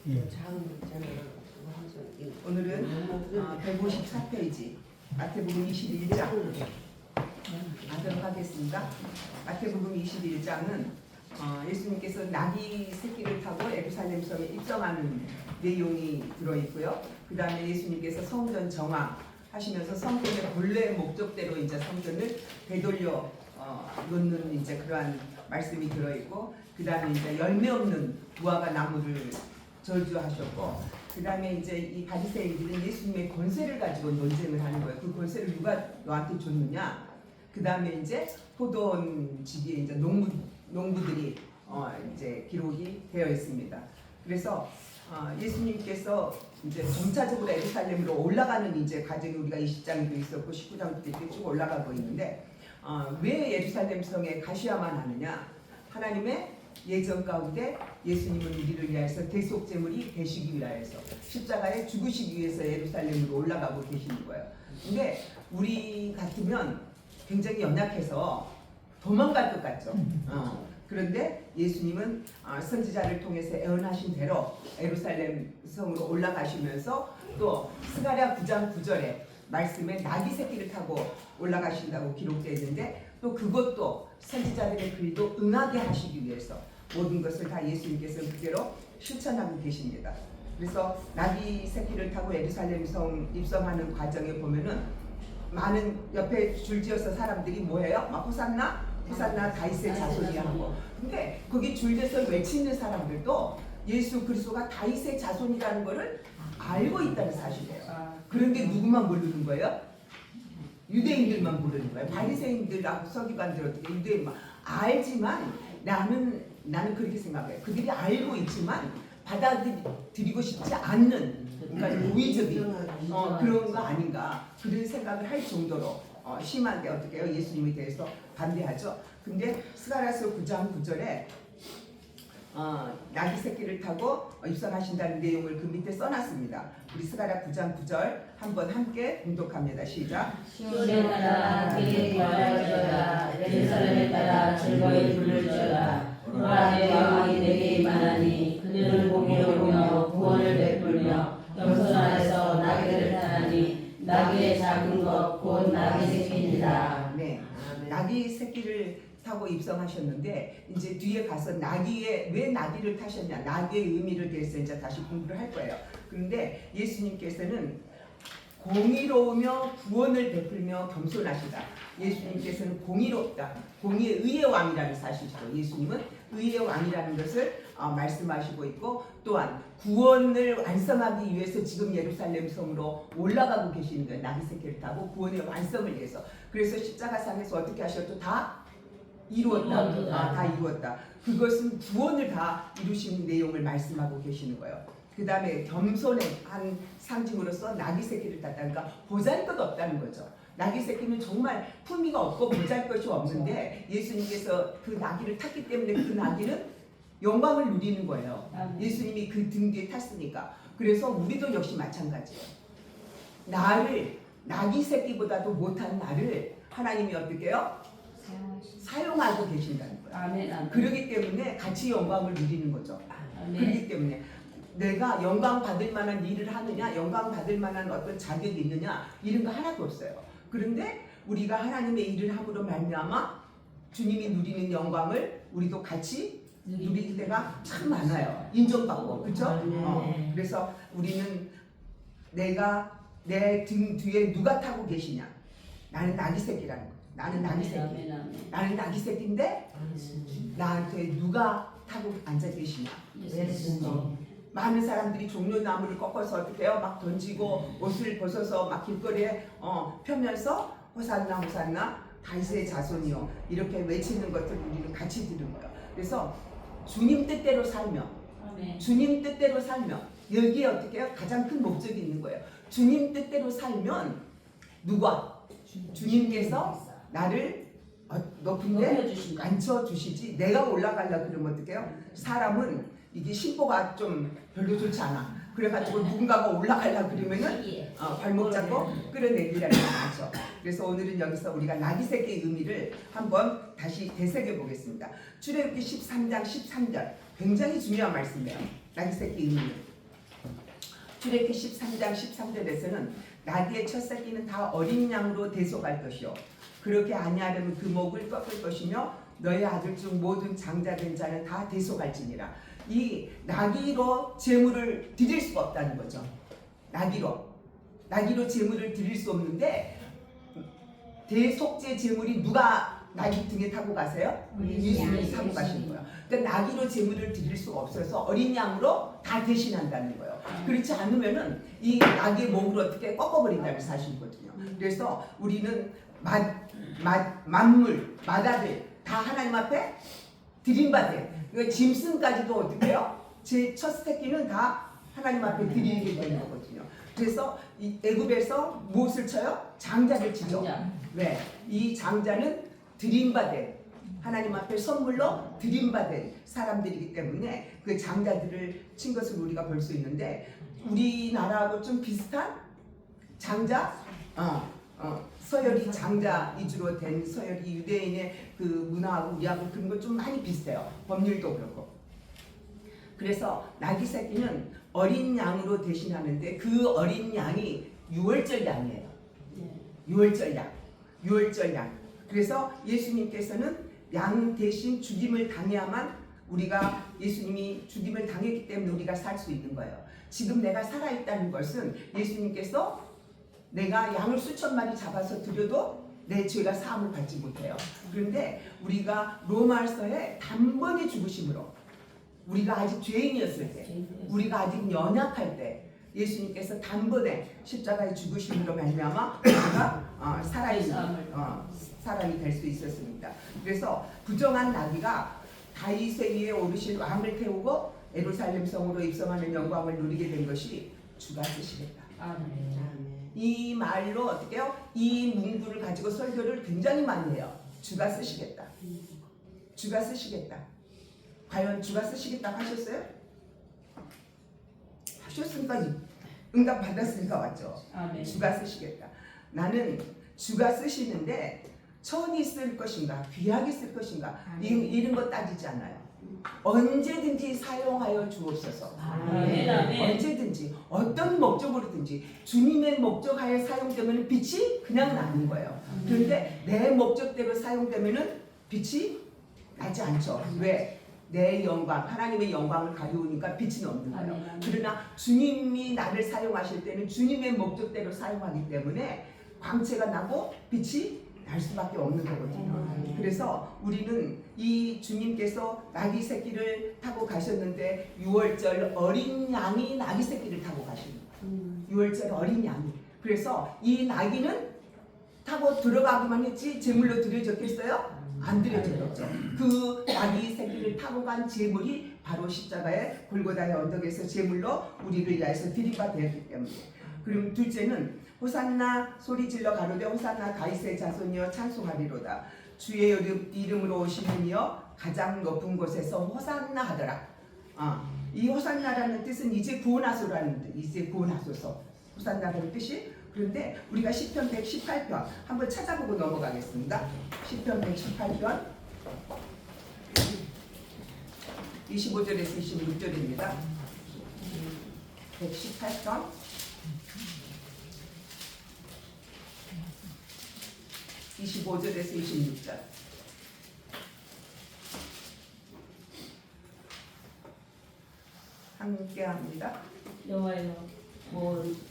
예. 작은 거 있잖아요. 오늘은 154페이지 마태복음 21장 하도록 하겠습니다. 마태복음 21장은 예수님께서 나귀 새끼를 타고 예루살렘 성에 입성하는 내용이 들어있고요. 그 다음에 예수님께서 성전 정화하시면서 성전의 본래 목적대로 이제 성전을 되돌려 놓는 이제 그러한 말씀이 들어있고, 그 다음에 이제 열매 없는 무화과 나무를 저주하셨고, 그 다음에 이제 이 바리새인들은 예수님의 권세를 가지고 논쟁을 하는 거예요. 그 권세를 누가 너한테 줬느냐? 그 다음에 이제 포도원 지기에 이제 농부들이 이제 기록이 되어 있습니다. 그래서 예수님께서 이제 점차적으로 예루살렘으로 올라가는 이제 과정이 우리가 20장도 있었고 19장부터 이렇게 쭉 올라가고 있는데, 왜 예루살렘 성에 가셔야만 하느냐? 하나님의 예정 가운데 예수님은 우리를 위하여서 대속제물이 되시기 위하여서 십자가에 죽으시기 위해서 예루살렘으로 올라가고 계시는 거예요. 근데 우리 같으면 굉장히 연약해서 도망갈 것 같죠. 그런데 예수님은 선지자를 통해서 예언하신 대로 예루살렘 성으로 올라가시면서 또 스가랴 9장 9절에 말씀에 나귀 새끼를 타고 올라가신다고 기록되어 있는데, 또 그것도 선지자들의 글도 응하게 하시기 위해서 모든 것을 다 예수님께서 그대로 실천하고 계십니다. 그래서 나귀 새끼를 타고 예루살렘 성 입성하는 과정에 보면은 많은 옆에 줄지어서 사람들이 뭐해요? 막 호산나? 호산나 다윗의 자손이야 하고. 근데 거기 줄지어서 외치는 사람들도 예수 그리스도가 다윗의 자손이라는 것을 알고 있다는 사실이에요. 그런데 누구만 모르는 거예요? 유대인들만 모르는 거예요. 바리새인들하고 서기관들 어떻게 유대인만 알지만 나는 그렇게 생각해요. 그들이 알고 있지만 받아들이고 싶지 않는, 그러니까 고의적인 그런 거 아닌가 그런 생각을 할 정도로 심한데 어떻게 해요? 예수님에 대해서 반대하죠. 근데 스가랴서 9장 9절에 나귀 새끼를 타고 입성하신다는 내용을 그 밑에 써놨습니다. 우리 스가랴 9장 9절 한번 함께 공독합니다. 시작. 시온에 따라 그의 부활하여라. 예루살렘에 따라 즐거이 부를지어다. 보라, 내 왕이 내게 임하나니 그는 공의로우며 구원을 베풀며 겸손 안에서 나귀를 타나니 나귀의 작은 것 곧 나귀 새끼니라. 네, 나귀 새끼를 타고 입성하셨는데 이제 뒤에 가서 왜 나귀를 타셨냐, 나귀의 의미를 대해서 이제 다시 공부를 할 거예요. 그런데 예수님께서는 공의로우며 구원을 베풀며 겸손하시다. 예수님께서는 공의롭다, 공의의 의의 왕이라는 사실이죠. 예수님은 의의 왕이라는 것을 말씀하시고 있고, 또한 구원을 완성하기 위해서 지금 예루살렘 성으로 올라가고 계시는 거예요. 나귀 새끼를 타고 구원의 완성을 위해서. 그래서 십자가상에서 어떻게 하셔도 다 이루었다. 다 이루었다. 그것은 구원을 다 이루시는 내용을 말씀하고 계시는 거예요. 그 다음에 겸손의 한 상징으로서 나귀 새끼를 탔다니까 보잘것 없다는 거죠. 나귀 새끼는 정말 품위가 없고 보잘것이 없는데 예수님께서 그 나귀를 탔기 때문에 그 나귀는 영광을 누리는 거예요. 예수님이 그 등 뒤에 탔으니까. 그래서 우리도 역시 마찬가지예요. 나를 나귀 새끼보다도 못한 나를 하나님이 어떻게 해요? 사용하고 계신다는 거예요. 아멘. 그러기 때문에 같이 영광을 누리는 거죠. 그렇기 때문에 내가 영광 받을 만한 일을 하느냐, 영광 받을 만한 어떤 자격이 있느냐, 이런 거 하나도 없어요. 그런데 우리가 하나님의 일을 함으로 말미암아 주님이 누리는 영광을 우리도 같이 누릴 때가 참 많아요. 인정받고, 그렇죠? 그래서 우리는 내가 내 등 뒤에 누가 타고 계시냐? 나는 나귀 새끼라는 거예요. 나는 나귀 새끼. 나는 나귀 새끼인데 나한테 누가 타고 앉아 계시냐? 많은 사람들이 종려나무를 꺾어서 어떻게 해요? 막 던지고 옷을 벗어서 막 길거리에 펴면서 호산나 호산나 다윗의 자손이요 이렇게 외치는 것을 우리는 같이 들은 거예요. 그래서 주님 뜻대로 살며, 주님 뜻대로 살며, 여기에 어떻게 해요? 가장 큰 목적이 있는 거예요. 주님 뜻대로 살면 누가? 주님께서 나를 높은데 앉혀주시지. 내가 올라가려고 그러면 어떻게 해요? 사람은 이게 심보가 좀 별로 좋지 않아. 그래가지고 누군가가 올라가려고 그러면은 발목 잡고 끌어내리라는 게 많죠. 그래서 오늘은 여기서 우리가 나귀 새끼의 의미를 한번 다시 되새겨 보겠습니다. 출애굽기 13장 13절 굉장히 중요한 말씀이에요. 나귀 새끼 의미. 출애굽기 13장 13절에서는 나귀의 첫 새끼는 다 어린 양으로 대속할 것이요 그렇게 아니하려면 그 목을 꺾을 것이며 너희 아들 중 모든 장자된 자는 다 대속할지니라. 이 나귀로 제물을 드릴 수가 없다는 거죠. 나귀로 제물을 드릴 수 없는데 대속제 제물이 누가 나귀 등에 타고 가세요? 예수님이 타고 가시는 거예요. 그러니까 나귀로 제물을 드릴 수가 없어서 어린 양으로 다 대신한다는 거예요. 그렇지 않으면은 이 나귀의 목을 어떻게 꺾어버린다는 사실이거든요. 그래서 우리는 만물, 마다들 다 하나님 앞에 드림받아요. 그러니까 짐승까지도 어떻게 해요? 제 첫 새끼는 다 하나님 앞에 드리게 되는 거거든요. 그래서 이 애굽에서 무엇을 쳐요? 장자를 치죠. 네, 이 장자는 드림받은 하나님 앞에 선물로 드림받은 사람들이기 때문에 그 장자들을 친 것을 우리가 볼 수 있는데 우리나라하고 좀 비슷한 장자, 서열이 장자 위주로 된 서열이 유대인의 그 문화하고 우리하고 그런 거 좀 많이 비슷해요. 법률도 그렇고. 그래서 나귀 새끼는 어린 양으로 대신하는데 그 어린 양이 유월절 양이에요. 유월절 양. 그래서 예수님께서는 양 대신 죽임을 당해야만 우리가 예수님이 죽임을 당했기 때문에 우리가 살 수 있는 거예요. 지금 내가 살아있다는 것은 예수님께서 내가 양을 수천 마리 잡아서 드려도 내 죄가 사함을 받지 못해요. 그런데 우리가 로마서에 단번에 죽으심으로 우리가 아직 죄인이었을 때 우리가 아직 연약할 때 예수님께서 단번에 십자가에 죽으심으로 말미암아 우리가 살아있는 사람이 될 수 있었습니다. 그래서 부정한 나귀가 다윗의 위에 오르실 왕을 태우고 예루살렘 성으로 입성하는 영광을 누리게 된 것이 주가 쓰시겠다. 이 말로 어떻게 해요? 이 문구를 가지고 설교를 굉장히 많이 해요. 주가 쓰시겠다. 주가 쓰시겠다. 과연 주가 쓰시겠다 하셨어요? 하셨으니까 응답 받았으니까 왔죠. 주가 쓰시겠다. 나는 주가 쓰시는데 천이 쓸 것인가 귀하게 쓸 것인가 이런 거 따지지 않아요. 언제든지 사용하여 주옵소서. 언제든지 어떤 목적으로든지 주님의 목적하에 사용되면 빛이 그냥 나는 거예요. 그런데 내 목적대로 사용되면 빛이 나지 않죠. 왜? 내 영광, 하나님의 영광을 가리우니까 빛은 없는 거예요. 그러나 주님이 나를 사용하실 때는 주님의 목적대로 사용하기 때문에 광채가 나고 빛이 날 수밖에 없는 거거든요. 그래서 우리는 이 주님께서 나귀 새끼를 타고 가셨는데 6월절 어린 양이 나귀 새끼를 타고 가시는 거예요. 6월절 어린 양이. 그래서 이 나귀는 타고 들어가기만 했지 제물로 드려졌겠어요? 안 드려졌죠. 그 나귀 새끼를 타고 간 제물이 바로 십자가의 골고다의 언덕에서 제물로 우리를 위해서 드림받았기 때문에. 그럼 둘째는 호산나 소리질러 가로되 호산나 다윗의 자손이여 찬송하리로다. 주의 이름으로 오시는 이여 가장 높은 곳에서 호산나 하더라. 이 호산나라는 뜻은 이제 구원하소라는 뜻. 이제 구원하소서. 호산나라는 뜻이. 그런데 우리가 시편 118편 한번 찾아보고 넘어가겠습니다. 시편 118편 25절에서 26절입니다. 118편 25절에서 26절. 함께 합니다. 여호와여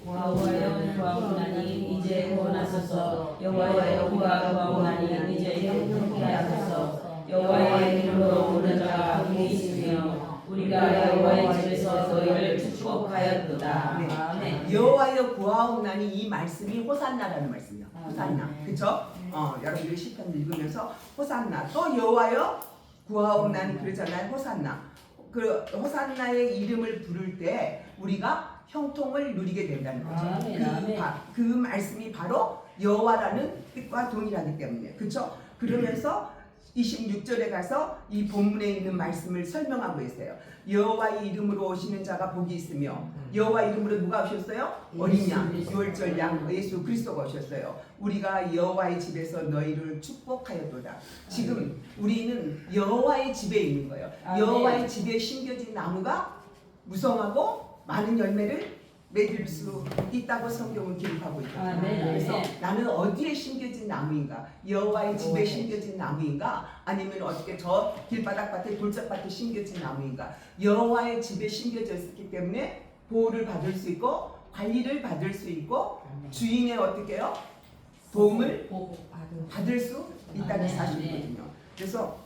구하오나니 이제 구원하소서. 여호와여 구하오나니 이제 형통케 하소서. 여호와의 이름으로 오는 자가 복이 있으며 우리가 여호와의 집에서 너희를 축복하였도다. 네. 아멘. 여호와여 구하오나니 이 말씀이 호산나라는 말씀이요. 호산나. 그렇죠? 여러분들이 시편 읽으면서 호산나 또 여호와여 구하옵나니 그러잖아요. 호산나. 그 호산나의 이름을 부를 때 우리가 형통을 누리게 된다는 거죠. 그 말씀이 바로 여호와라는 뜻과 동일하기 때문에. 그렇죠? 그러면서 26절에 가서 이 본문에 있는 말씀을 설명하고 있어요. 여호와의 이름으로 오시는 자가 복이 있으며 여호와 이름으로 누가 오셨어요? 어린 양, 유월절 양 예수 그리스도가 오셨어요. 우리가 여호와의 집에서 너희를 축복하였도다. 지금 우리는 여호와의 집에 있는 거예요. 여호와의 집에 심겨진 나무가 무성하고 많은 열매를 맺을 수 있다고 성경은 기록하고 있다. 아멘. 그래서 아멘. 나는 어디에 심겨진 나무인가? 여호와의 집에 심겨진 나무인가? 아니면 어떻게 저 길바닥밭에 돌짝밭에 심겨진 나무인가? 여호와의 집에 심겨졌기 때문에 보호를 받을 수 있고 관리를 받을 수 있고 주인의 어떻게 해요? 도움을 받을 수 있다는 사실이거든요. 그래서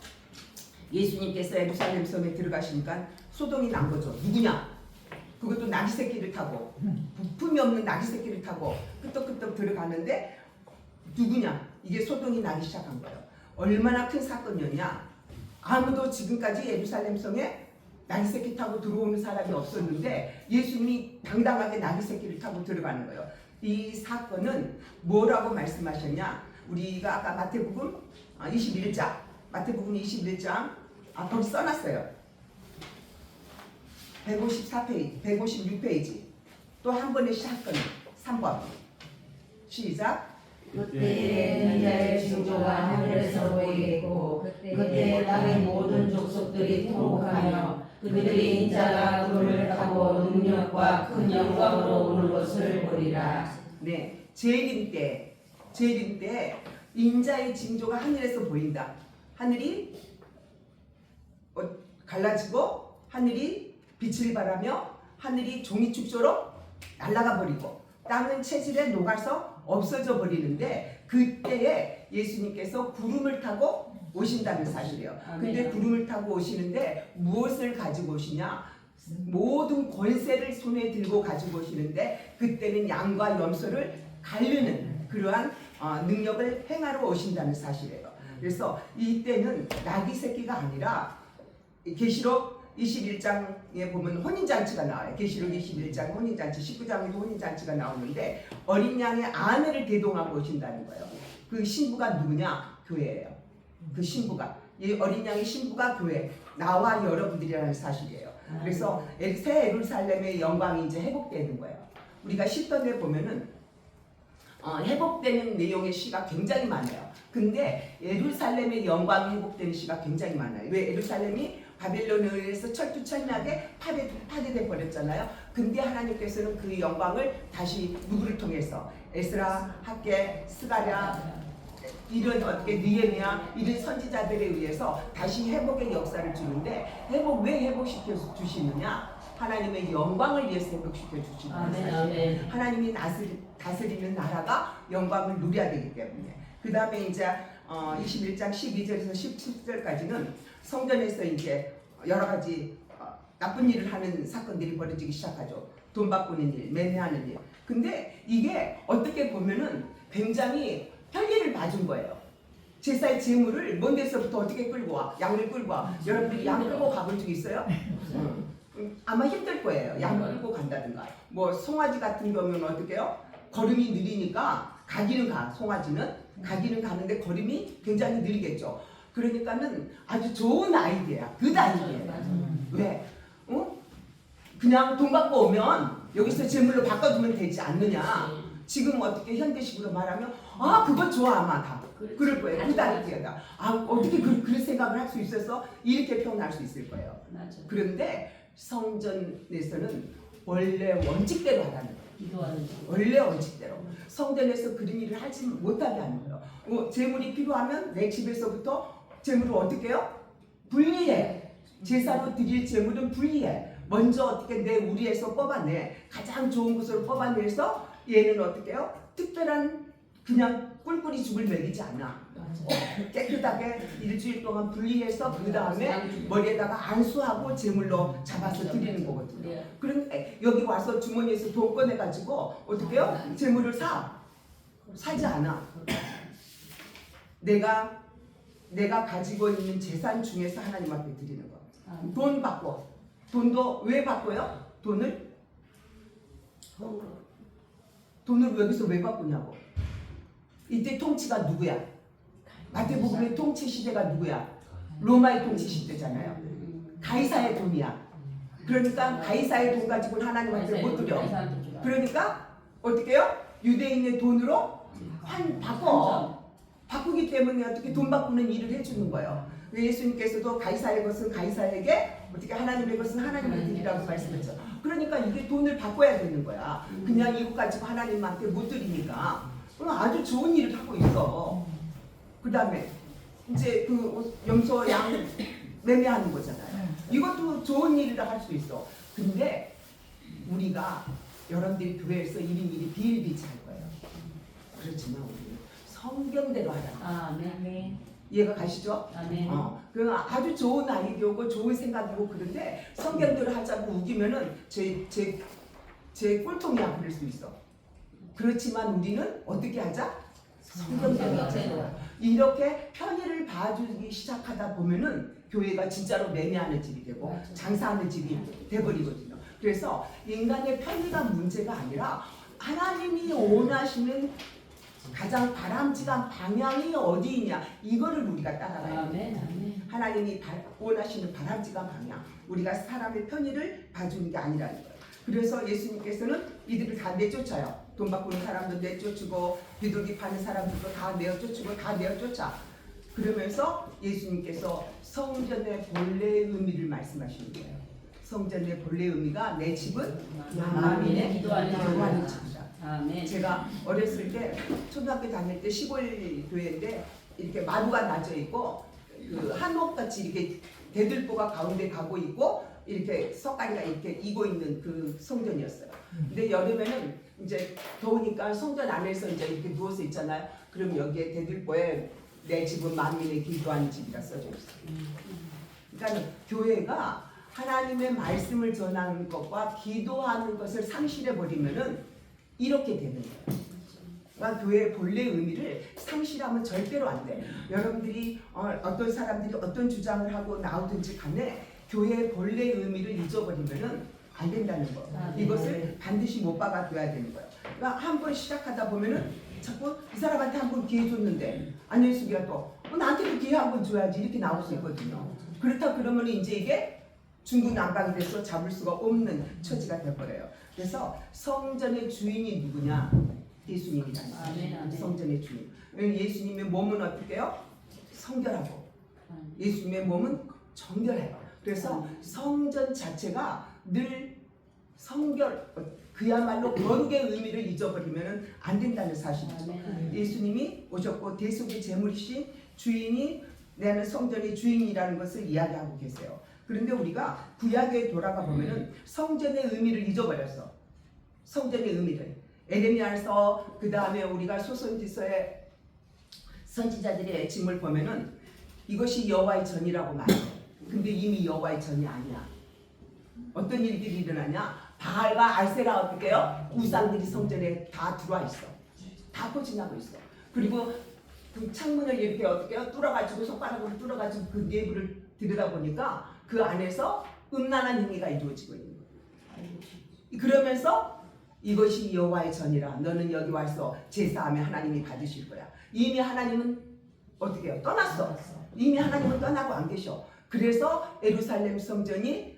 예수님께서 예루살렘 성에 들어가시니까 소동이 난 거죠. 누구냐? 그것도 나귀 새끼를 타고 부품이 없는 나귀 새끼를 타고 끄떡끄떡 들어가는데 누구냐? 이게 소동이 나기 시작한 거예요. 얼마나 큰 사건이었냐? 아무도 지금까지 예루살렘 성에 나귀 새끼 타고 들어오는 사람이 없었는데 예수님이 당당하게 나귀 새끼를 타고 들어가는 거예요. 이 사건은 뭐라고 말씀하셨냐? 우리가 아까 마태복음 21장 마태복음 21장 거기 써놨어요. 154페이지, 156페이지. 또 한 번의 사건 3번. 시작. 그때에 있는 자의 징조가 하늘에서 보이겠고 그때 땅의 모든 족속들이 통곡하며 그들이 인자가 구름을 타고 능력과 큰 영광으로 오는 것을 보리라. 네, 재림 때 인자의 징조가 하늘에서 보인다. 하늘이 갈라지고 하늘이 빛을 발하며 하늘이 종이축조로 날아가 버리고 땅은 체질에 녹아서 없어져 버리는데 그때에 예수님께서 구름을 타고 오신다는 사실이에요. 근데 구름을 타고 오시는데 무엇을 가지고 오시냐? 모든 권세를 손에 들고 가지고 오시는데 그때는 양과 염소를 가르는 그러한 능력을 행하러 오신다는 사실이에요. 그래서 이때는 나귀 새끼가 아니라 계시록 21장에 보면 혼인잔치가 나와요. 계시록 21장 혼인잔치, 19장에도 혼인잔치가 나오는데 어린 양의 아내를 대동하고 오신다는 거예요. 그 신부가 누구냐? 교회예요. 그 신부가 이 어린 양의 신부가 교회, 나와 여러분들이라는 사실이에요. 그래서 새 예루살렘의 영광이 이제 회복되는 거예요. 우리가 시편에 보면은 회복되는 내용의 시가 굉장히 많아요. 근데 예루살렘의 영광이 회복되는 시가 굉장히 많아요. 왜? 예루살렘이 바벨론에 의해서 철두철미하게 파괴돼 버렸잖아요. 근데 하나님께서는 그 영광을 다시 누구를 통해서 에스라, 학개, 스가랴 이런 어떻게 느헤미야 이런 선지자들에 의해서 다시 회복의 역사를 주는데 왜 회복시켜 주시느냐? 하나님의 영광을 위해서 회복시켜 주시는 사실. 하나님이 다스리는 나라가 영광을 누려야 되기 때문에. 그 다음에 이제 21장 12절에서 17절까지는 성전에서 이제 여러 가지 나쁜 일을 하는 사건들이 벌어지기 시작하죠. 돈 바꾸는 일, 매매하는 일. 근데 이게 어떻게 보면은 굉장히 편리를 봐준 거예요. 제사의 제물을 먼 데서부터 어떻게 끌고 와? 양을 끌고 와. 여러분들이 양 끌고 가본 적 있어요? 아마 힘들 거예요. 양 끌고 간다든가. 뭐 송아지 같은 경우는 어떻게 해요? 걸음이 느리니까 가기는 가. 송아지는 가기는 가는데 걸음이 굉장히 느리겠죠. 그러니까는 아주 좋은 아이디어야. 그 아이디어야. 왜? 그냥 돈 받고 오면 여기서 제물로 바꿔두면 되지 않느냐. 지금 어떻게 현대식으로 말하면 그거 좋아 아마 다 그럴 거예요. 그 아이디어다. 어떻게 그런 생각을 할 수 있어서 이렇게 표현할 수 있을 거예요. 그런데 성전에서는 원래 원칙대로 하라는 거예요. 원래 원칙대로. 성전에서 그런 일을 하지 못하게 하는 거예요. 재물이 필요하면 내 집에서부터 재물을 어떻게 해요? 분리해. 제사로 드릴 재물은 분리해. 먼저 어떻게 내 우리에서 뽑아내. 가장 좋은 것으로 뽑아내서 얘는 어떻게 해요? 특별한 그냥 꿀꿀이 죽을 먹이지 않아. 깨끗하게 일주일 동안 분리해서 그 다음에 머리에다가 안수하고 제물로 잡아서 드리는 거거든요. 그런데 여기 와서 주머니에서 돈 꺼내가지고 어떻게 해요? 제물을 사지 않아. 내가 가지고 있는 재산 중에서 하나님 앞에 드리는 거. 돈 받고. 돈도 왜 바꿔요? 돈을 여기서 왜 바꾸냐고. 이때 통치가 누구야? 마태복음의 통치 시대가 누구야? 로마의 통치 시대잖아요. 가이사의 돈이야. 그러니까 가이사의 돈 가지고는 하나님한테 못 드려. 그러니까 어떻게 해요? 유대인의 돈으로 바꾸기 때문에 어떻게 돈 바꾸는 일을 해주는 거예요. 예수님께서도 가이사의 것은 가이사에게 어떻게 하나님의 것은 하나님의 드리라고 말씀했죠. 그러니까 이게 돈을 바꿔야 되는 거야. 그냥 이거 가지고 하나님한테 못 드리니까. 그럼 아주 좋은 일을 하고 있어. 그 다음에 이제 그 염소 양 매매하는 거잖아요. 이것도 좋은 일이라 할 수 있어. 근데 우리가 여러분들이 교회에서 이리미리 비일비재 할 거예요. 그렇지만 우리는 성경대로 하라. 아멘. 이해가 가시죠? 아멘. 그 아주 좋은 아이디어고 좋은 생각이고 그런데 성경대로 하자고 우기면은 제 꼴통이야 그럴 수 있어. 그렇지만 우리는 어떻게 하자? 성경대로 하자. 이렇게 편의를 봐주기 시작하다 보면은 교회가 진짜로 매매하는 집이 되고 장사하는 집이 돼버리거든요. 그래서 인간의 편의가 문제가 아니라 하나님이 원하시는 가장 바람직한 방향이 어디이냐 이거를 우리가 따라가야 돼요. 하나님이 원하시는 바람직한 방향, 우리가 사람의 편의를 봐주는 게 아니라는 거예요. 그래서 예수님께서는 이들을 다 내쫓아요. 돈 바꾸는 사람도 내쫓고 비둘기 파는 사람들도 다 내쫓고 다 내쫓아. 그러면서 예수님께서 성전의 본래의 의미를 말씀하시는 거예요. 성전의 본래의 의미가 내 집은 만민의 기도하는 집이다. 아멘. 제가 어렸을 때 초등학교 다닐 때 시골 교회인데 이렇게 마루가 낮아 있고 그 한옥같이 이렇게 대들보가 가운데 가고 있고 이렇게 석가리가 이렇게 이고 있는 그 성전이었어요. 근데 여름에는 이제 더우니까 성전 안에서 이제 이렇게 누워서 있잖아요. 그럼 여기에 대들보에 내 집은 만민의 기도하는 집이라 써져 있어요. 그러니까 교회가 하나님의 말씀을 전하는 것과 기도하는 것을 상실해 버리면은 이렇게 되는 거예요. 그러니까 교회의 본래 의미를 상실하면 절대로 안 돼. 여러분들이 어떤 사람들이 어떤 주장을 하고 나오든지 간에 교회의 본래 의미를 잊어버리면은 안 된다는 거예요. 이것을 반드시 못 박아둬야 되는 거예요. 그러니까 한 번 시작하다 보면은 자꾸 이 사람한테 한 번 기회 줬는데 안녕수기가 또 나한테도 기회 한 번 줘야지 이렇게 나올 수 있거든요. 그렇다 그러면 이제 이게 중구난방이 돼서 잡을 수가 없는 처지가 돼버려요. 그래서 성전의 주인이 누구냐? 예수님이라는 거예요. 성전의 주인. 예수님의 몸은 어떻게 해요? 성결하고 예수님의 몸은 정결해요. 그래서 성전 자체가 늘 성결, 그야말로 거룩의 의미를 잊어버리면 안 된다는 사실이죠. 예수님이 오셨고 대속의 제물이신 주인이 나는 성전의 주인이라는 것을 이야기하고 계세요. 그런데 우리가 구약에 돌아가 보면은 성전의 의미를 잊어버렸어. 성전의 의미를. 에레미야서 그 다음에 우리가 소선지서의 선지자들의 애침을 보면은 이것이 여호와의 전이라고 말해요. 근데 이미 여호와의 전이 아니야. 어떤 일들이 일어나냐? 바알과 아세라 어떻게 해요? 우상들이 성전에 다 들어와 있어. 다 포진하고 있어. 그리고 그 창문을 이렇게 어떻게 해요? 뚫어가지고 손가락으로 뚫어가지고 그 내부를 들여다보니까 그 안에서 음란한 행위가 이루어지고 있는 거예요. 그러면서 이것이 여호와의 전이라 너는 여기 와서 제사하면 하나님이 받으실 거야. 이미 하나님은 어떻게 해요? 떠났어. 이미 하나님은 떠나고 안 계셔. 그래서 예루살렘 성전이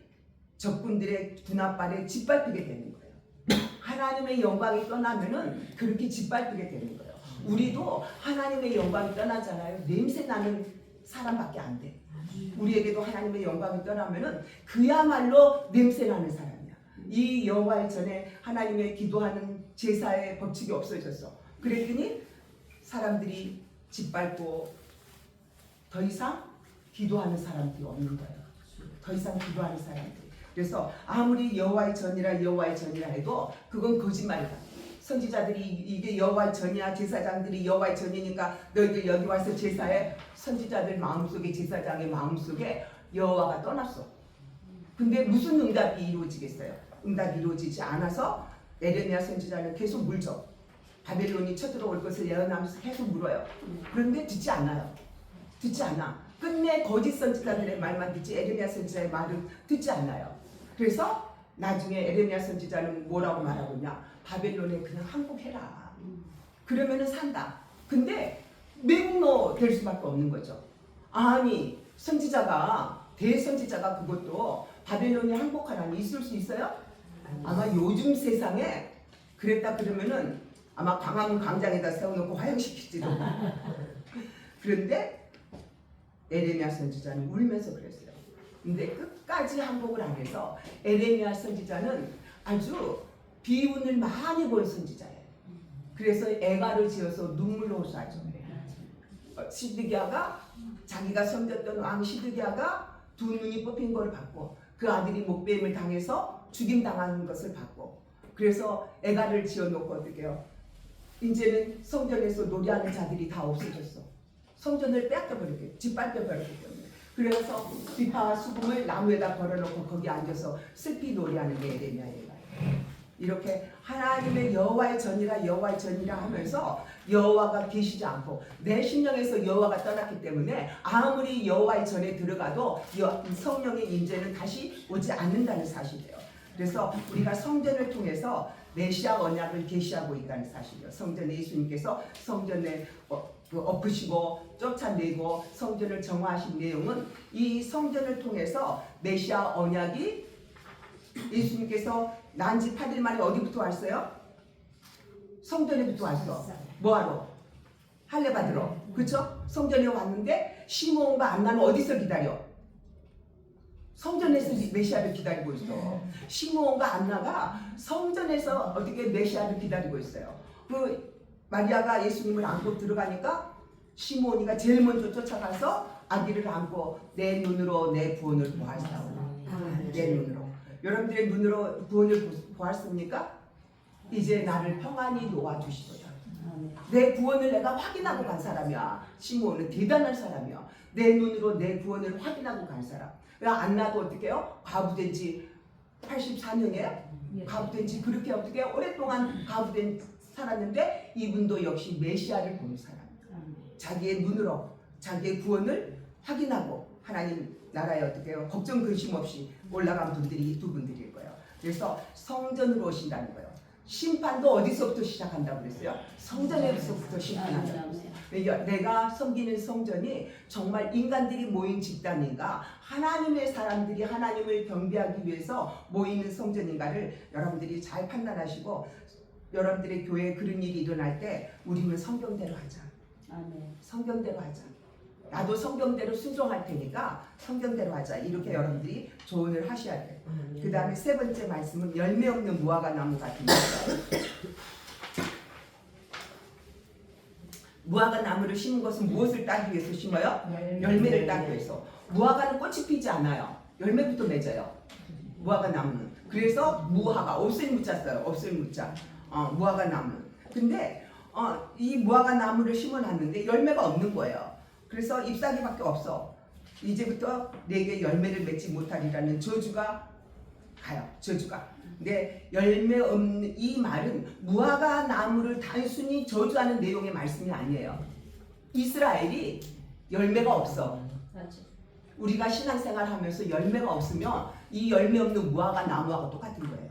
적군들의 군합발에 짓밟히게 되는 거예요. 하나님의 영광이 떠나면은 그렇게 짓밟히게 되는 거예요. 우리도 하나님의 영광이 떠나잖아요. 냄새 나는 사람밖에 안 돼. 우리에게도 하나님의 영광이 떠나면은 그야말로 냄새 나는 사람이야. 이 여호와의 전에 하나님의 기도하는 제사의 법칙이 없어졌어. 그랬더니 사람들이 짓밟고 더 이상 기도하는 사람들이 없는 거예요. 더 이상 기도하는 사람들이. 그래서 아무리 여호와의 전이라 해도 그건 거짓말이다. 선지자들이 이게 여호와의 전이야, 제사장들이 여호와의 전이니까 너희들 여기 와서 제사해. 선지자들 마음속에, 제사장의 마음속에 여호와가 떠났어. 근데 무슨 응답이 이루어지겠어요? 응답이 이루어지지 않아서 에레미야 선지자는 계속 물죠. 바벨론이 쳐들어올 것을 예언하면서 계속 물어요. 그런데 듣지 않아요. 듣지 않아. 끝내 거짓 선지자들의 말만 듣지 에레미야 선지자의 말은 듣지 않아요. 그래서 나중에 에레미야 선지자는 뭐라고 말하고 있냐? 바벨론에 그냥 항복해라. 그러면은 산다. 근데 매국노 될 수밖에 없는 거죠. 아니 선지자가 대선지자가 그것도 바벨론에 항복하라니 있을 수 있어요? 아마 요즘 세상에 그랬다 그러면은 아마 광화문 광장에다 세워놓고 화형시킬지도. 그런데 에레미야 선지자는 울면서 그랬어요. 근데 끝까지 항복을 안 해서 에레미야 선지자는 아주 비운을 많이 본 선지자예요. 그래서 애가를 지어서 눈물로 호소하죠. 시드기야가 자기가 섬겼던 왕 시드기야가 두 눈이 뽑힌 걸 봤고 그 아들이 목배임을 당해서 죽임당하는 것을 봤고 그래서 애가를 지어놓고 어떻게 해요? 이제는 성전에서 노래하는 자들이 다 없어졌어. 성전을 빼앗겨버렸기 짓밟혀버렸기 때문에 그래서 비파와 수금을 나무에다 걸어놓고 거기 앉아서 슬피 노래하는 게 에레미야예요. 이렇게 하나님의 여호와의 전이라 여호와의 전이라 하면서 여호와가 계시지 않고 내 심령에서 여호와가 떠났기 때문에 아무리 여호와의 전에 들어가도 성령의 임재는 다시 오지 않는다는 사실이에요. 그래서 우리가 성전을 통해서 메시아 언약을 계시하고 있다는 사실이에요. 성전에 예수님께서 성전에 엎으시고 쫓아내고 성전을 정화하신 내용은 이 성전을 통해서 메시아 언약이 예수님께서 난지 8일 만에 어디부터 왔어요? 성전에부터 왔어. 뭐하러? 할례 받으러. 그쵸? 성전에 왔는데 시므온과 안나는 어디서 기다려? 성전에서 메시아를 기다리고 있어. 시므온과 안나가 성전에서 어떻게 메시아를 기다리고 있어요. 그 마리아가 예수님을 안고 들어가니까 시므온이가 제일 먼저 쫓아가서 아기를 안고 내 눈으로 내 구원을 보았사오니. 내 눈으로. 여러분들의 눈으로 구원을 보았습니까? 이제 나를 평안히 놓아주시도다. 내 구원을 내가 확인하고 간 사람이야. 시므온은 대단한 사람이야. 내 눈으로 내 구원을 확인하고 간 사람. 안나도 어떻게 해요? 과부된 지 84년이에요? 과부된 지 그렇게 어떻게 오랫동안 과부된 살았는데 이분도 역시 메시아를 보는 사람. 자기의 눈으로 자기의 구원을 확인하고 하나님 나라에 어떻게 해요? 걱정 근심 없이 올라간 분들이 두 분들일 거예요. 그래서 성전으로 오신다는 거예요. 심판도 어디서부터 시작한다고 그랬어요? 성전에서부터 심판한다고 그랬어요. 내가 섬기는 성전이 정말 인간들이 모인 집단인가 하나님의 사람들이 하나님을 경배하기 위해서 모이는 성전인가를 여러분들이 잘 판단하시고 여러분들의 교회에 그런 일이 일어날 때 우리는 성경대로 하자. 성경대로 하자. 나도 성경대로 순종할 테니까 성경대로 하자. 이렇게 여러분들이 조언을 하셔야 돼요. 그 다음에 세 번째 말씀은 열매 없는 무화과 나무 같은 거예요. 무화과 나무를 심은 것은 무엇을 따기 위해서 심어요? 열매를 따기 위해서. 무화과는 꽃이 피지 않아요. 열매부터 맺어요. 무화과 나무는. 그래서 무화과, 없을 무자 써요. 없을 무자. 무화과 나무는. 근데 이 무화과 나무를 심어놨는데 열매가 없는 거예요. 그래서 잎사귀밖에 없어. 이제부터 내게 열매를 맺지 못하리라는 저주가 가요. 저주가. 근데 열매 없는 이 말은 무화과 나무를 단순히 저주하는 내용의 말씀이 아니에요. 이스라엘이 열매가 없어. 우리가 신앙생활 하면서 열매가 없으면 이 열매 없는 무화과 나무하고 똑같은 거예요.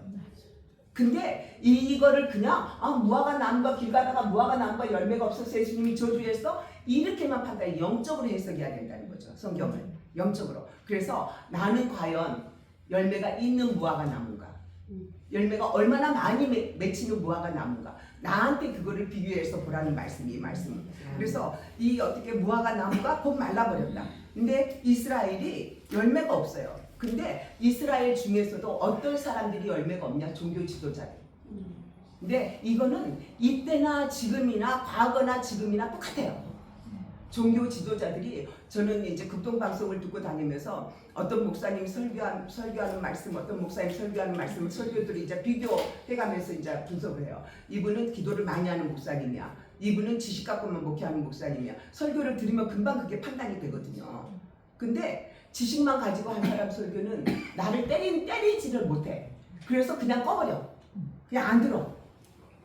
근데 이거를 그냥 무화과 나무가 길 가다가 무화과 나무가 열매가 없어서 예수님이 저주했어? 이렇게만 판단해. 영적으로 해석해야 된다는 거죠. 성경을. 영적으로. 그래서 나는 과연 열매가 있는 무화과 나무인가? 열매가 얼마나 많이 맺히는 무화과 나무인가? 나한테 그거를 비교해서 보라는 말씀이 이 말씀은. 그래서 이 어떻게 무화과 나무가 곧 말라버렸다. 근데 이스라엘이 열매가 없어요. 근데 이스라엘 중에서도 어떤 사람들이 열매가 없냐? 종교 지도자들. 근데 이거는 이때나 지금이나 과거나 지금이나 똑같아요. 종교 지도자들이 저는 이제 극동방송을 듣고 다니면서 어떤 목사님이 설교하는 말씀, 어떤 목사님이 설교하는 말씀을 설교들이 이제 비교해가면서 이제 분석을 해요. 이분은 기도를 많이 하는 목사님이야. 이분은 지식 갖고만 목회하는 목사님이야. 설교를 들으면 금방 그게 판단이 되거든요. 근데 지식만 가지고 한 사람 설교는 나를 때리지를 못해. 그래서 그냥 꺼버려. 그냥 안 들어.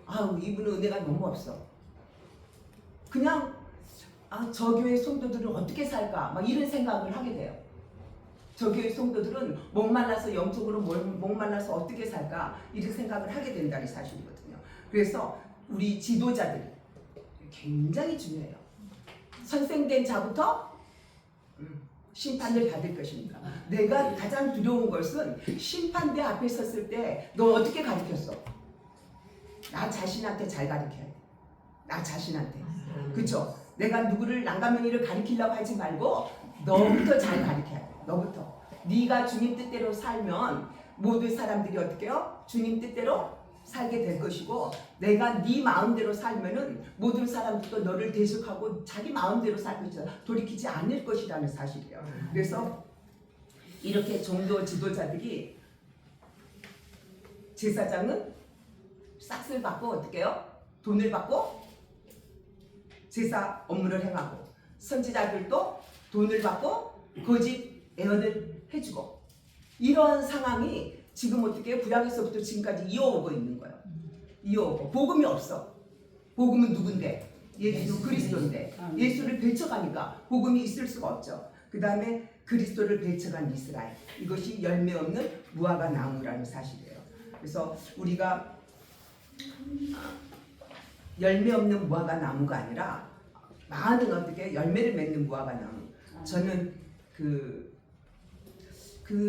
아우 이분은 은혜가 너무 없어. 그냥 저 교회 성도들은 어떻게 살까? 막 이런 생각을 하게 돼요. 저 교회 성도들은 목말라서 영적으로 목말라서 어떻게 살까? 이런 생각을 하게 된다는 사실이거든요. 그래서 우리 지도자들이 굉장히 중요해요. 선생된 자부터 심판을 받을 것입니다. 내가 가장 두려운 것은 심판대 앞에 섰을 때 너 어떻게 가르쳤어? 나 자신한테 잘 가르쳐야 돼. 나 자신한테. 그쵸? 내가 누구를 난감맹이를 가르치려고 하지 말고 너부터 잘 가르쳐야 돼. 너부터. 네가 주님 뜻대로 살면 모든 사람들이 어떻게 해요? 주님 뜻대로 살게 될 것이고 내가 네 마음대로 살면은 모든 사람들도 너를 대적하고 자기 마음대로 살 것이다. 돌이키지 않을 것이라는 사실이에요. 그래서 이렇게 종교 지도자들이 제사장은 싹을 받고 어떻게 해요? 돈을 받고 제사 업무를 행하고 선지자들도 돈을 받고 거짓 예언을 해주고 이런 상황이 지금 어떻게 구약에서부터 지금까지 이어오고 있는 거예요. 이어오고 복음이 없어. 복음은 누군데? 예수 그리스도인데 예수를 배척하니까 복음이 있을 수가 없죠. 그 다음에 그리스도를 배척한 이스라엘, 이것이 열매 없는 무화과 나무라는 사실이에요. 그래서 우리가 열매 없는 무화과 나무가 아니라 많은 어떻게 열매를 맺는 무화과 나무. 저는 그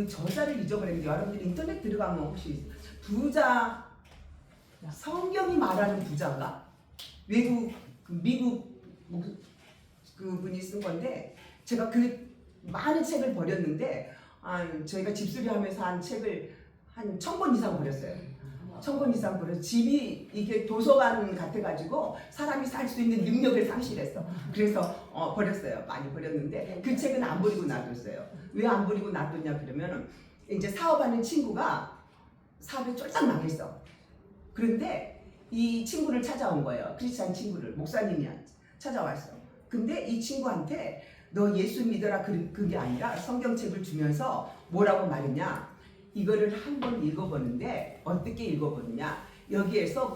저자를 잊어버렸는데 여러분들이 인터넷 들어가면 혹시 부자, 성경이 말하는 부자가 외국 미국 그분이 쓴 건데 제가 그 많은 책을 버렸는데 저희가 집수리하면서 한 책을 한 1000권 이상 버렸어요. 1000권 이상 버려서 집이 이게 도서관 같아가지고 사람이 살 수 있는 능력을 상실했어. 그래서 버렸어요. 많이 버렸는데 그 책은 안 버리고 놔뒀어요. 왜 안 버리고 놔뒀냐 그러면 이제 사업하는 친구가 사업이 쫄딱 망했어. 그런데 이 친구를 찾아온 거예요. 크리스찬 친구를 목사님이 찾아왔어. 근데 이 친구한테 너 예수 믿어라 그게 아니라 성경책을 주면서 뭐라고 말했냐? 이거를 한번 읽어보는데 어떻게 읽어보느냐? 여기에서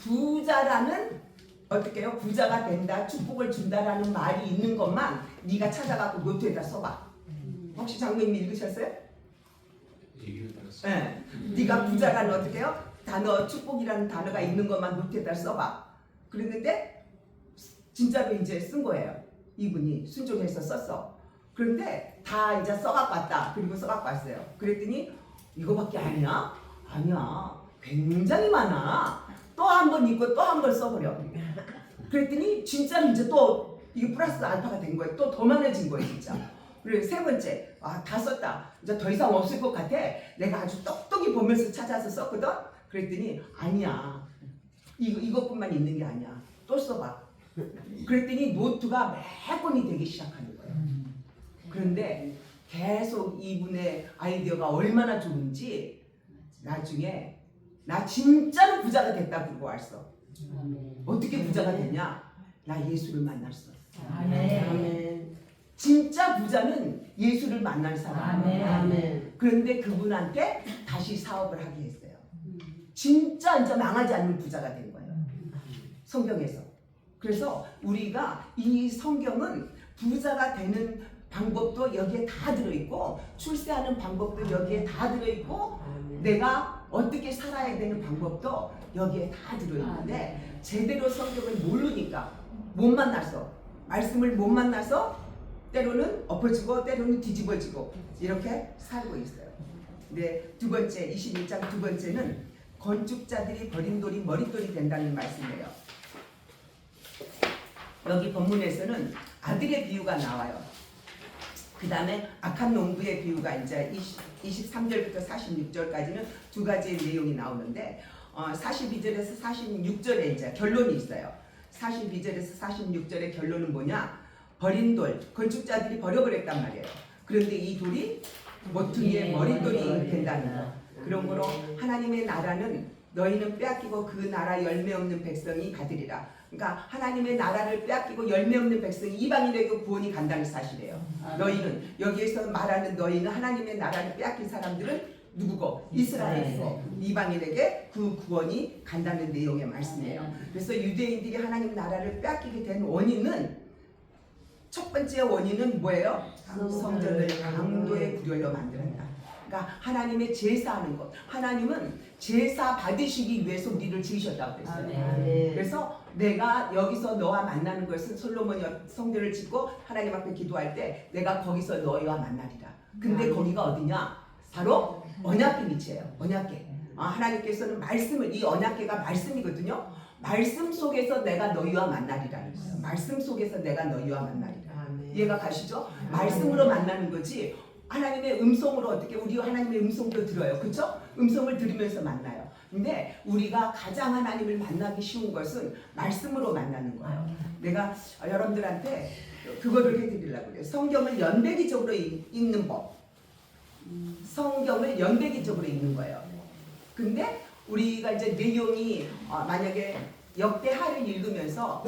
부자라는 어떻게 해요? 부자가 된다, 축복을 준다라는 말이 있는 것만 네가 찾아갖고 노트에다 써봐. 혹시 장모님 읽으셨어요? 네. 네가 부자라는 어떻게 해요? 단어, 축복이라는 단어가 있는 것만 노트에다 써봐. 그랬는데 진짜로 이제 쓴 거예요. 이분이 순종해서 썼어. 그런데 다 이제 써갖고 왔다. 그리고 써갖고 왔어요. 그랬더니 이거밖에 아니야? 아니야. 굉장히 많아. 또 한 번 읽고 또 한 번 써버려. 그랬더니 진짜로 이제 또 이게 플러스 알파가 된 거예요. 또 더 많아진 거예요, 진짜. 그리고 세 번째, 다 썼다. 이제 더 이상 없을 것 같아. 내가 아주 똑똑히 보면서 찾아서 썼거든. 그랬더니 아니야. 이것뿐만 있는 게 아니야. 또 써봐. 그랬더니 노트가 몇 권이 되기 시작하는 거예요. 그런데 계속 이분의 아이디어가 얼마나 좋은지 나중에 나 진짜로 부자가 됐다 그러고 왔어. 어떻게 부자가 됐냐? 나 예수를 만났어. 아멘. 진짜 부자는 예수를 만날 사람이에요. 아멘. 그런데 그분한테 다시 사업을 하게 했어요. 진짜 이제 망하지 않는 부자가 된 거예요. 성경에서. 그래서 우리가 이 성경은 부자가 되는 방법도 여기에 다 들어있고 출세하는 방법도 여기에 다 들어있고 내가 어떻게 살아야 되는 방법도 여기에 다 들어있는데 제대로 성경을 모르니까 못 만나서 말씀을 못 만나서 때로는 엎어지고 때로는 뒤집어지고 이렇게 살고 있어요. 네, 두 번째 21장 두 번째는 건축자들이 버린 돌이 머릿돌이 된다는 말씀이에요. 여기 본문에서는 아들의 비유가 나와요. 그 다음에 악한 농부의 비유가 이제 23절부터 46절까지는 두 가지의 내용이 나오는데 42절에서 46절에 이제 결론이 있어요. 42절에서 46절의 결론은 뭐냐? 버린 돌, 건축자들이 버려버렸단 말이에요. 그런데 이 돌이 모퉁이의 머릿돌이 된다는 거. 그러므로 하나님의 나라는 너희는 빼앗기고 그 나라 열매 없는 백성이 받으리라. 그러니까 하나님의 나라를 빼앗기고 열매 없는 백성이 이방인에게 구원이 간다는 사실이에요. 너희는 여기에서 말하는 너희는 하나님의 나라를 빼앗긴 사람들은 누구고? 이스라엘이고 이방인에게 그 구원이 간다는 내용의 말씀이에요. 그래서 유대인들이 하나님 나라를 빼앗기게 된 원인은 첫 번째 원인은 뭐예요? 성전을 강도의 구렬로 만들었다. 그러니까 하나님의 제사하는 것. 하나님은 제사 받으시기 위해서 우리를 지으셨다고 그랬어요. 그래서 내가 여기서 너와 만나는 것은 솔로몬이 성전을 짓고 하나님 앞에 기도할 때 내가 거기서 너희와 만나리라. 근데 거기가 어디냐? 바로 언약궤 밑이에요. 언약궤. 하나님께서는 말씀을, 이 언약궤가 말씀이거든요. 말씀 속에서 내가 너희와 만나리라는 거예요. 말씀 속에서 내가 너희와 만나리라. 이해가 가시죠? 말씀으로 만나는 거지 하나님의 음성으로 어떻게 우리 하나님의 음성도 들어요. 그렇죠? 음성을 들으면서 만나요. 근데 우리가 가장 하나님을 만나기 쉬운 것은 말씀으로 만나는 거예요. 내가 여러분들한테 그거를 해드리려고 그래요. 성경을 연대기적으로 읽는 법. 성경을 연대기적으로 읽는 거예요. 근데 우리가 이제 내용이 만약에 역대하를 읽으면서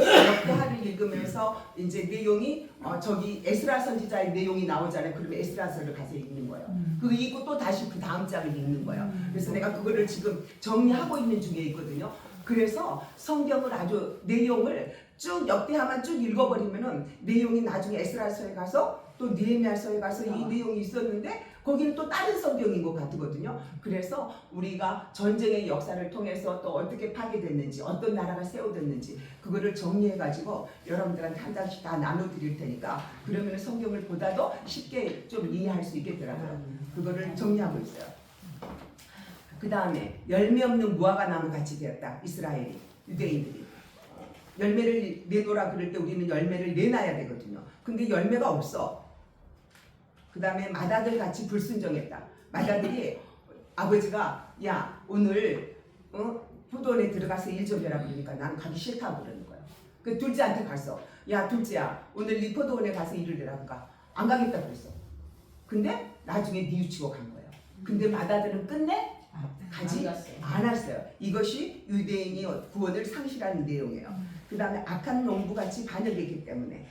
이제 내용이 저기 에스라 선지자의 내용이 나오잖아요. 그러면 에스라서를 가서 읽는 거예요. 그거 읽고 또 다시 그 다음 장을 읽는 거예요. 그래서 내가 그거를 지금 정리하고 있는 중에 있거든요. 그래서 성경을 아주 내용을 쭉 역대하만 쭉 읽어버리면은 내용이 나중에 에스라서에 가서 또 느헤미야서에 가서 이 내용이 있었는데 거기는 또 다른 성경인 것 같거든요. 그래서 우리가 전쟁의 역사를 통해서 또 어떻게 파괴됐는지 어떤 나라가 세워졌는지 그거를 정리해가지고 여러분들한테 한 장씩 다 나눠드릴 테니까 그러면 성경을 보다 더 쉽게 좀 이해할 수 있겠더라고요. 그거를 정리하고 있어요. 그 다음에 열매 없는 무화과 나무 같이 되었다. 이스라엘이 유대인들이 열매를 내놓으라 그럴 때 우리는 열매를 내놔야 되거든요. 근데 열매가 없어. 그 다음에 마다들 같이 불순종했다. 마다들이 아버지가 야 오늘 포도원에 들어가서 일 좀 해라 그러니까 나는 가기 싫다고 그러는 거예요. 그 둘째한테 갔어. 야 둘째야 오늘 네 포도원에 가서 일을 해라. 그러니까 안 가겠다고 그랬어. 근데 나중에 뉘우치고 간 거예요. 근데 마다들은 끝내 가지 않았어요. 이것이 유대인이 구원을 상실하는 내용이에요. 그 다음에 악한 농부같이 반역했기 때문에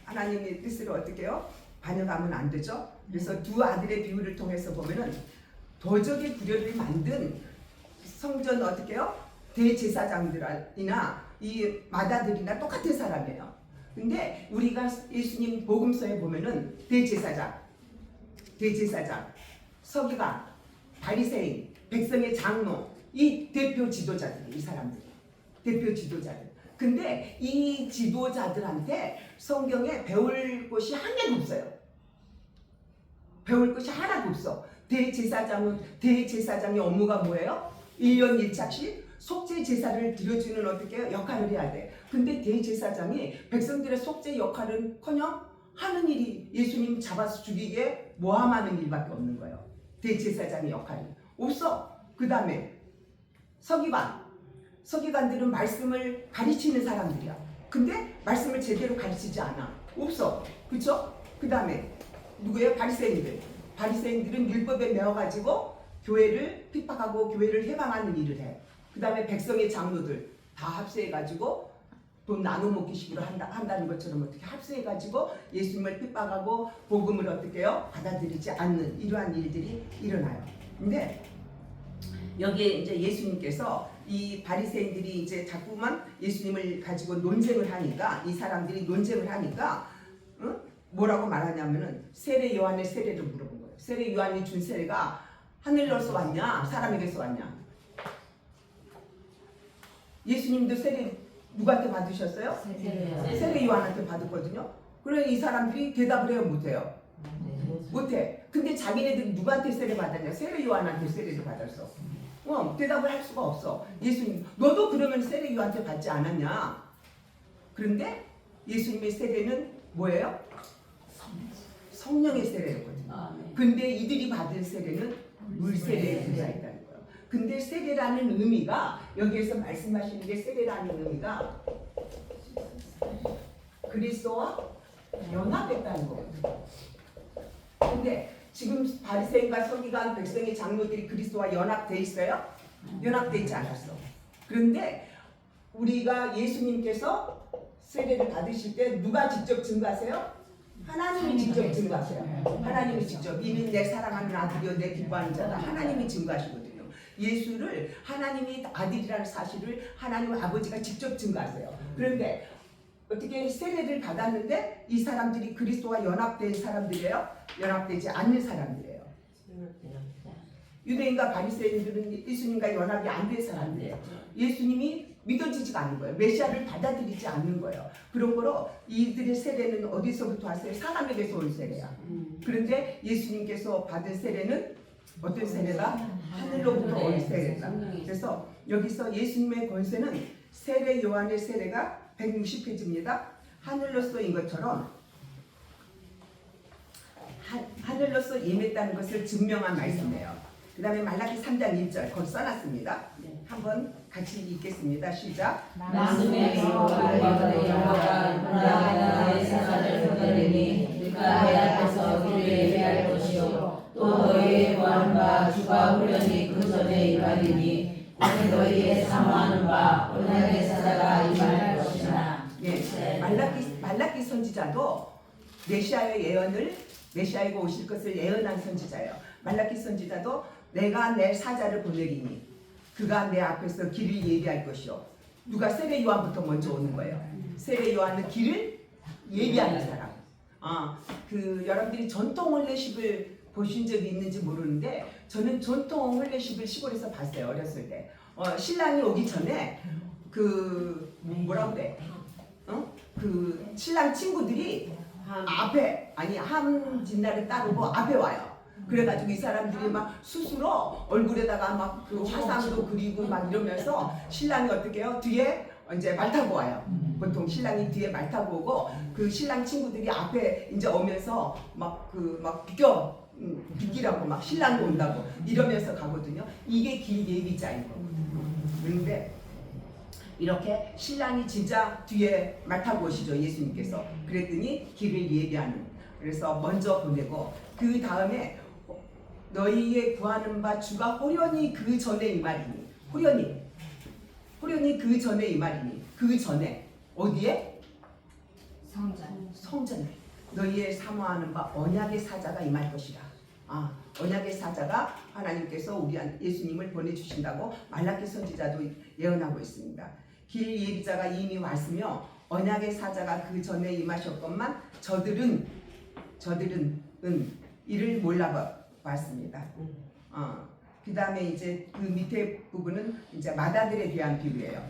하나님의 뜻을 어떻게 해요? 반역하면 안 되죠. 그래서 두 아들의 비유를 통해서 보면은 도적의 구려를 만든 성전 어떻게 해요? 대제사장들이나 이 마다들이나 똑같은 사람이에요. 근데 우리가 예수님 복음서에 보면은 대제사장, 서기관, 바리새인, 백성의 장로 이 대표 지도자들이 이 사람들이 대표 지도자들. 근데 이 지도자들한테 성경에 배울 것이 한 개도 없어요. 배울 것이 하나도 없어. 대제사장의 업무가 뭐예요? 1년 1차씩 속죄 제사를 드려주는 어떻게 역할을 해야 돼. 근데 대제사장이 백성들의 속죄 역할은커녕 하는 일이 예수님 잡아서 죽이게 모함하는 일밖에 없는 거예요. 대제사장의 역할이 없어. 그 다음에 서기관들은 말씀을 가르치는 사람들이야. 근데 말씀을 제대로 가르치지 않아. 없어. 그쵸? 그 다음에 누구예요? 바리새인들은 율법에 매어가지고 교회를 핍박하고 교회를 해방하는 일을 해. 그 다음에 백성의 장로들 다 합세해가지고 돈 나눠 먹기식으로 한다는 것처럼 어떻게 합세해가지고 예수님을 핍박하고 복음을 어떻게 해요? 받아들이지 않는 이러한 일들이 일어나요. 근데 여기에 이제 예수님께서 이 바리새인들이 이제 자꾸만 예수님을 가지고 논쟁을 하니까 이 사람들이 논쟁을 하니까 뭐라고 말하냐면은 세례 요한의 세례를 물어본 거예요. 세례 요한이 준 세례가 하늘로서 왔냐 사람에게서 왔냐. 예수님도 세례 누구한테 받으셨어요? 세례 요한한테 받았거든요. 그래 이 사람들이 대답을 해요 못해요? 못해. 근데 자기네들이 누구한테 세례 받았냐? 세례 요한한테 세례를 받았어. 대답을 할 수가 없어. 예수님 너도 그러면 세례 요한한테 받지 않았냐? 그런데 예수님의 세례는 뭐예요? 성령의 세례였거든요. 근데 이들이 받은 세례는 물세례에 들어있다는 거예요. 근데 세례라는 의미가 여기에서 말씀하시는 게 세례라는 의미가 그리스도와 연합했다는 거거든요. 근데 지금 바리새인과 서기관 백성의 장로들이 그리스도와 연합돼 있어요? 연합돼 있지 않았어. 그런데 우리가 예수님께서 세례를 받으실 때 누가 직접 증거하세요? 하나님이 직접 증거하세요. 하나님이 직접 이는 내 사랑하는 아들이요 내 기뻐하는 자다. 하나님이 증거하시거든요. 예수를 하나님이 아들이라는 사실을 하나님 아버지가 직접 증거하세요. 그런데 어떻게 세례를 받았는데 이 사람들이 그리스도와 연합된 사람들이에요? 연합되지 않는 사람들이에요. 유대인과 바리새인들은 예수님과 연합이 안 된 사람들이에요. 예수님이 믿어지지가 않는 거예요. 메시아를 받아들이지 않는 거예요. 그런 거로 이들의 세례는 어디서부터 왔어요? 사람에게서 온 세례야. 그런데 예수님께서 받은 세례는 어떤 세례가? 하늘로부터 온 세례다. 그래서 여기서 예수님의 권세는 세례 요한의 세례가 160페이지입니다. 하늘로서인 것처럼 하늘로서 임했다는 것을 증명한 말씀이에요. 그 다음에 말라기 3장 1절 거기 써놨습니다. 한번 같이 읽겠습니다. 시작. 말씀에 여호와의 영광과 사자를 거느리니 그가 내 앞에서 그를 예배할 것이요 또 너희의 구함과 주가 후련히 그 전에 임하리니 곧 너희의 사모하는 바 언약의 사자가 임할 것이나. 예, 말라기 선지자도 메시아가 오실 것을 예언한 선지자예요. 말라기 선지자도 내가 내 사자를 보내리니 그가 내 앞에서 길을 예비할 것이요. 누가 세례 요한부터 먼저 오는 거예요. 세례 요한은 길을 예비하는 사람. 여러분들이 전통 혼례식을 보신 적이 있는지 모르는데 저는 전통 혼례식을 시골에서 봤어요. 어렸을 때. 신랑이 오기 전에 뭐라고 그래? 그 신랑 친구들이 앞에 함진날에 따르고 앞에 와요. 그래가지고 이 사람들이 막 스스로 얼굴에다가 막 그 화상도 그리고 막 이러면서 신랑이 어떻게 해요? 뒤에 이제 말 타고 와요. 보통 신랑이 뒤에 말 타고 오고 그 신랑 친구들이 앞에 이제 오면서 막 비키라고 막 신랑이 온다고 이러면서 가거든요. 이게 길 예비자인 거고. 그런데 이렇게 신랑이 진짜 뒤에 말 타고 오시죠. 예수님께서. 그랬더니 길을 예비하는. 그래서 먼저 보내고 그 다음에 너희의 구하는 바 주가 호련히 그 전에 임하리니. 호련히 그 전에 임하리니. 그 전에 어디에? 성전에 너희의 사모하는 바 언약의 사자가 임할 것이라. 언약의 사자가 하나님께서 우리 예수님을 보내주신다고 말라기 선지자도 예언하고 있습니다. 길 예비자가 이미 왔으며 언약의 사자가 그 전에 임하셨건만 저들은 이를 몰라봤습니다. 그 다음에 이제 그 밑에 부분은 이제 맏아들에 대한 비유예요.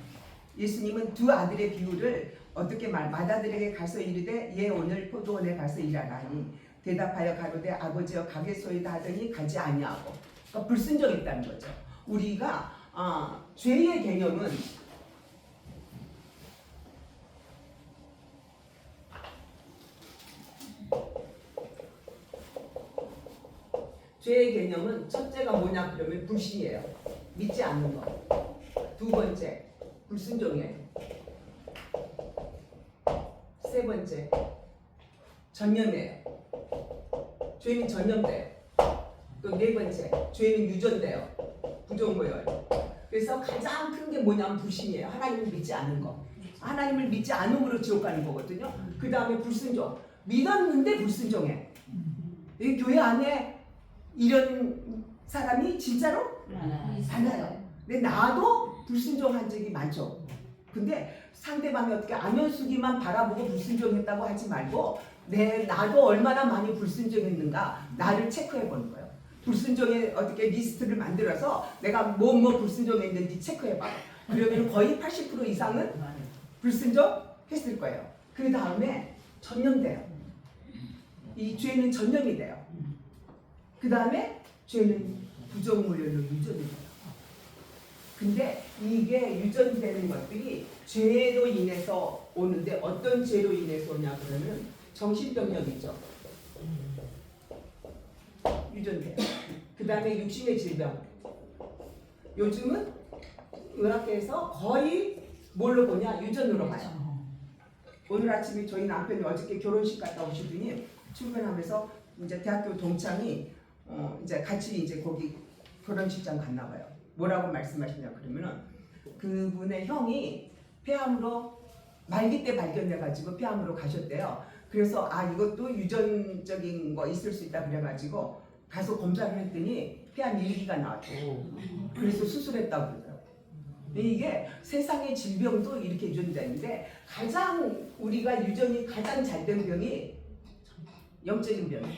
예수님은 두 아들의 비유를 어떻게 맏아들에게 가서 이르되 얘 오늘 포도원에 가서 일하라니 대답하여 가로되 아버지여 가겠소이다 하더니 가지 아니하고. 그러니까 불순종했다는 거죠. 우리가 죄의 개념은 첫째가 뭐냐 그러면 불신이에요. 믿지 않는 거. 두 번째 불순종이에요. 세 번째 전념이에요. 죄는 전념돼요. 또 네 번째 죄는 유전돼요. 부정모여요. 그래서 가장 큰 게 뭐냐면 불신이에요. 하나님을 믿지 않는 거. 하나님을 믿지 않음으로 지옥 가는 거거든요. 그 다음에 불순종. 믿었는데 불순종해. 이 교회 안에 이런 사람이 진짜로 많아요. 근데 나도 불순종한 적이 많죠. 근데 상대방이 어떻게 안현숙이만 바라보고 불순종했다고 하지 말고 나도 얼마나 많이 불순종했는가 나를 체크해 보는 거예요. 불순종의 어떻게 리스트를 만들어서 내가 뭐 불순종했는지 체크해 봐요. 그러면 거의 80% 이상은 불순종했을 거예요. 그 다음에 전념돼요. 이 죄는 전념이 돼요. 그 다음에 죄는 부정무효로 유전이 돼요. 근데 이게 유전되는 것들이 죄로 인해서 오는데 어떤 죄로 인해서 오냐 그러면 정신병력이죠. 유전돼요. 그 다음에 육신의 질병. 요즘은 의학계에서 거의 뭘로 보냐? 유전으로 봐요. 오늘 아침에 저희 남편이 어저께 결혼식 갔다 오시더니 출근하면서 이제 대학교 동창이 이제 같이 이제 거기 결혼식장 갔나 봐요. 뭐라고 말씀하시냐 그러면은 그분의 형이 폐암으로 말기 때 발견돼가지고 폐암으로 가셨대요. 그래서 이것도 유전적인 거 있을 수 있다 그래가지고 가서 검사를 했더니 폐암 1기가 나왔대요. 그래서 수술했다고 그러더라고요. 이게 세상의 질병도 이렇게 유전되는데 가장 우리가 유전이 가장 잘 된 병이 영적인 병이에요.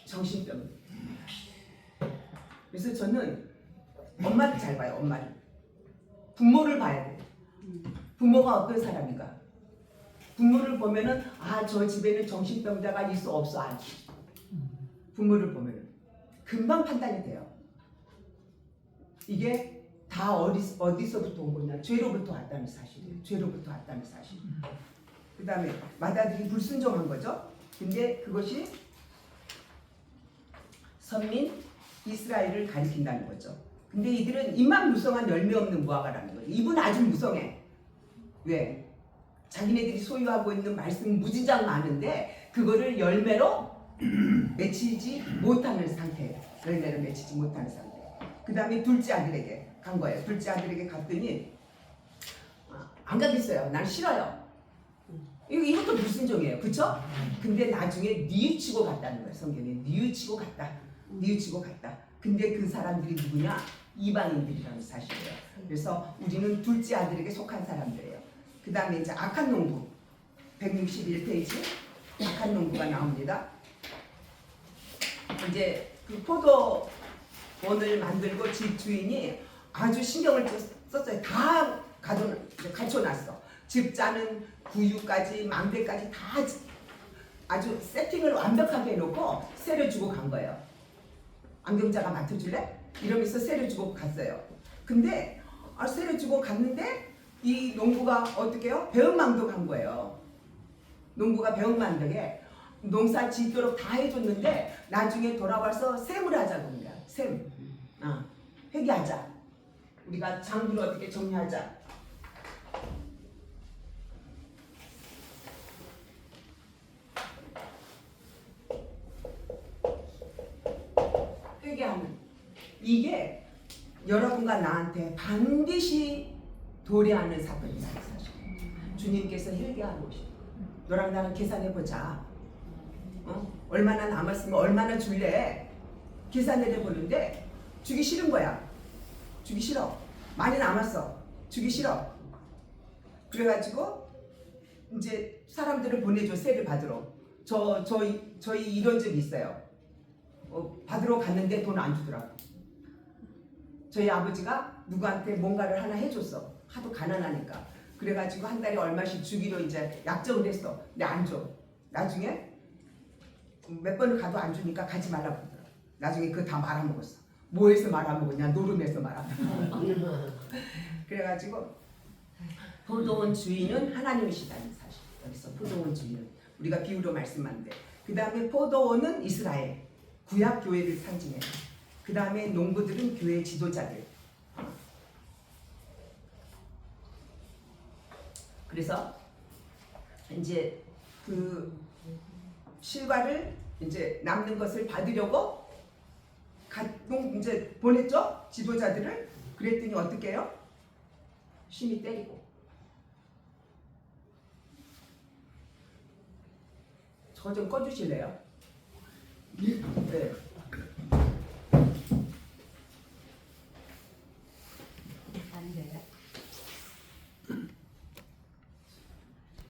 정신병. 그래서 저는 엄마를 잘 봐요. 엄마를. 부모를 봐야 돼요. 부모가 어떤 사람인가. 부모를 보면은 저 집에는 정신병자가 있어 없어 알지. 부모를 보면은 금방 판단이 돼요. 이게 다 어디서부터 온 거냐. 죄로부터 왔다는 사실이에요. 죄로부터 왔다는 사실. 그 다음에 맏아들이 불순종한 거죠. 근데 그것이 선민 이스라엘을 가리킨다는 거죠. 근데 이들은 입만 무성한 열매 없는 무화과라는 거예요. 입은 아주 무성해. 왜? 자기네들이 소유하고 있는 말씀 무지장 많은데 그거를 열매로 맺히지 못하는 상태예요. 열매를 맺히지 못하는 상태. 그 다음에 둘째 아들에게 간 거예요. 둘째 아들에게 갔더니 안 가겠어요. 난 싫어요. 이것도 불순종이에요. 그쵸? 근데 나중에 뉘우치고 갔다는 거예요. 성경에 뉘우치고 갔다. 뉘우치고 갔다. 근데 그 사람들이 누구냐? 이방인들이라는 사실이에요. 그래서 우리는 둘째 아들에게 속한 사람들이에요. 그 다음에 이제 악한 농부 161페이지 악한 농부가 나옵니다. 이제 그 포도원을 만들고 집 주인이 아주 신경을 썼어요. 다 갖춰놨어. 집 짜는 구유까지 망대까지 다 아주 세팅을 완벽하게 해놓고 세를 주고 간 거예요. 안경자가 맡아줄래? 이러면서 세를 주고 갔어요. 근데 세를 주고 갔는데 이 농부가 어떻게 해요? 배은망덕 한 거예요. 농부가 배은망덕에 농사 짓도록 다 해줬는데 나중에 돌아와서 셈을 하자고 합니다. 셈. 회계하자. 우리가 장부를 어떻게 정리하자. 회개하는 이게 여러분과 나한테 반드시 도래하는 사건이다. 사실 주님께서 회개하러 오시고 너랑 나랑 계산해보자. 얼마나 남았으면 얼마나 줄래? 계산을 해보는데 주기 싫은 거야. 주기 싫어. 많이 남았어. 주기 싫어. 그래가지고 이제 사람들을 보내줘. 세를 받으러. 저희 이런 적이 있어요. 받으러 갔는데 돈 안 주더라고. 저희 아버지가 누구한테 뭔가를 하나 해줬어. 하도 가난하니까. 그래가지고 한 달에 얼마씩 주기로 이제 약정을 했어. 근데 안 줘. 나중에 몇 번을 가도 안 주니까 가지 말라고 그러더라고. 나중에 그거 다 말아먹었어. 뭐해서 말아먹었냐? 노름해서 말아먹었어. 그래가지고 포도원 주인은 하나님이시다는 사실. 여기서 포도원 주인은 우리가 비유로 말씀하는데 그 다음에 포도원은 이스라엘 구약 교회를 상징해요. 그 다음에 농부들은 교회 지도자들. 그래서 이제 그 실과를 이제 남는 것을 받으려고 이제 보냈죠. 지도자들을. 그랬더니 어떻게 해요? 심히 때리고. 저 좀 꺼주실래요? 네.